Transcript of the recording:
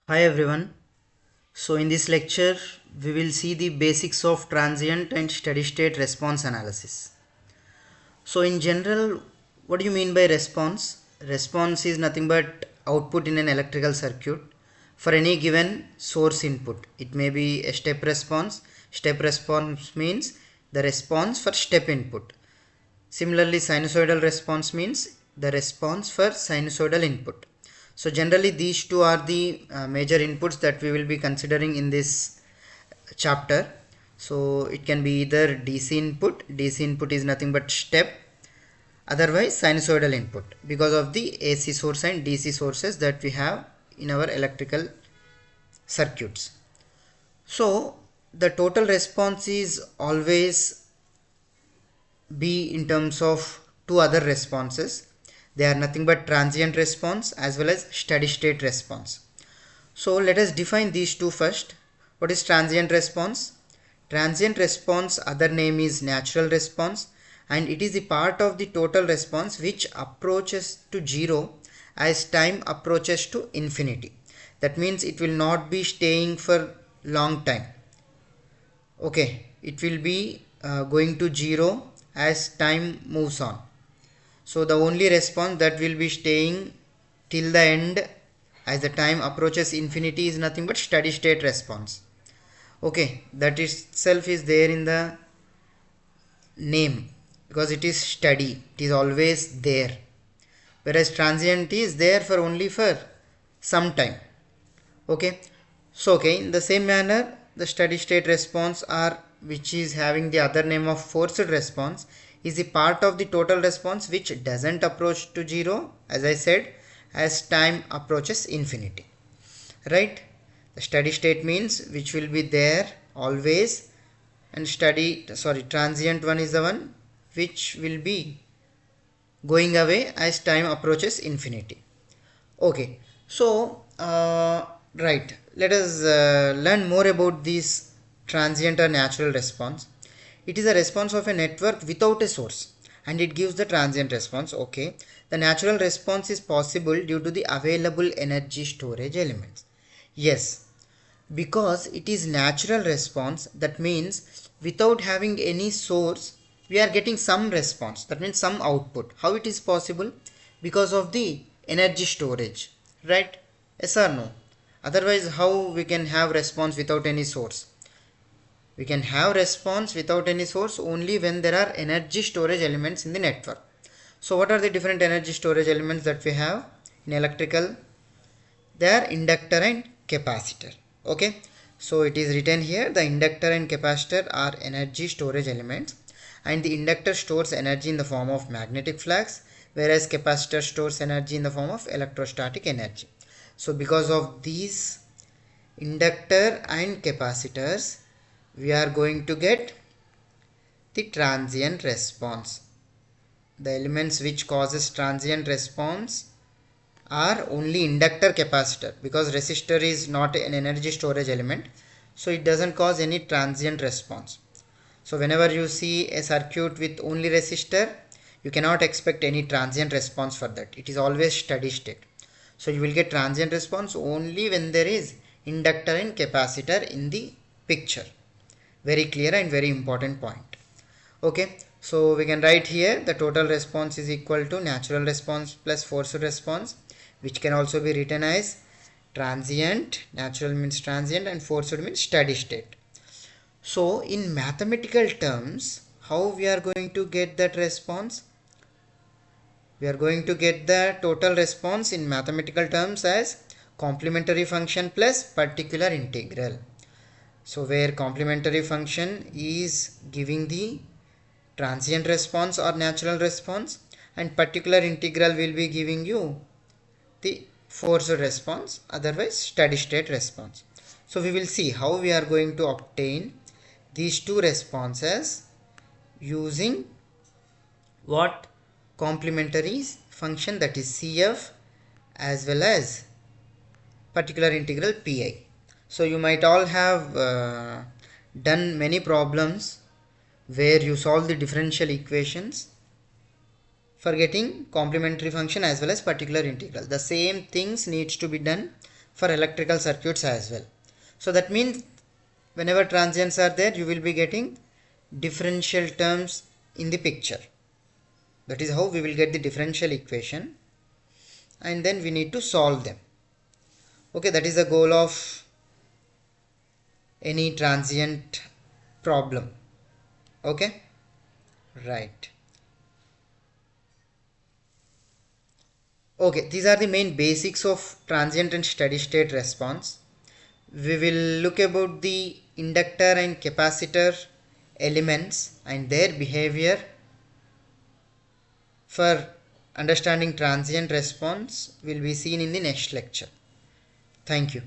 Hi everyone. So in this lecture we will see the basics of transient and steady state response analysis. So in general, what do you mean by response? Response is nothing but output in an electrical circuit for any given source input. It may be a step response. Step response means the response for step input. Similarly, sinusoidal response means the response for sinusoidal input. So generally these two are the major inputs that we will be considering in this chapter. So it can be either DC input. DC input is nothing but step, otherwise sinusoidal input, because of the AC source and DC sources that we have in our electrical circuits. So the total response is always be in terms of two other responses. They are nothing but transient response as well as steady state response. So let us define these two first. What is transient response? Transient response, other name is natural response, and it is a part of the total response which approaches to zero as time approaches to infinity. That means it will not be staying for long time. Okay, it will be going to zero as time moves on. So the only response that will be staying till the end as the time approaches infinity is nothing but steady state response. Okay, that itself is there in the name because it is steady, it is always there, whereas transient is there for only for some time. Okay, so in the same manner the steady state response, or which is having the other name of forced response, is a part of the total response which doesn't approach to zero, as I said, as time approaches infinity, right? The steady state means which will be there always, and transient one is the one which will be going away as time approaches infinity. Okay, so right, let us learn more about this transient or natural response. It is a response of a network without a source and it gives the transient response. Okay, the natural response is possible due to the available energy storage elements. Yes, because it is natural response, that means without having any source we are getting some response, that means some output. How it is possible? Because of the energy storage, right? Yes or no? Otherwise how we can have response without any source? We can have response without any source only when there are energy storage elements in the network. So what are the different energy storage elements that we have in electrical? They are inductor and capacitor. Okay, so it is written here, the inductor and capacitor are energy storage elements, and the inductor stores energy in the form of magnetic flux, whereas capacitor stores energy in the form of electrostatic energy. So because of these inductor and capacitors we are going to get the transient response. The elements which causes transient response are only inductor, capacitor, because resistor is not an energy storage element, so it doesn't cause any transient response. So whenever you see a circuit with only resistor, you cannot expect any transient response for that. It is always steady state. So you will get transient response only when there is inductor and capacitor in the picture. Very clear and very important point. Okay, so we can write here the total response is equal to natural response plus forced response, which can also be written as transient. Natural means transient and forced means steady state. So in mathematical terms, how we are going to get that response? We are going to get the total response in mathematical terms as complementary function plus particular integral. So where complementary function is giving the transient response or natural response, and particular integral will be giving you the forced response, otherwise steady state response. So we will see how we are going to obtain these two responses using what? Complementary function, that is CF, as well as particular integral PI. So you might all have done many problems where you solve the differential equations for getting complementary function as well as particular integral. The same things needs to be done for electrical circuits as well. So that means whenever transients are there, you will be getting differential terms in the picture. That is how we will get the differential equation, and then we need to solve them. Okay, that is the goal of any transient problem. Okay, right. Okay, these are the main basics of transient and steady state response. We will look about the inductor and capacitor elements and their behavior for understanding transient response will be seen in the next lecture. Thank you.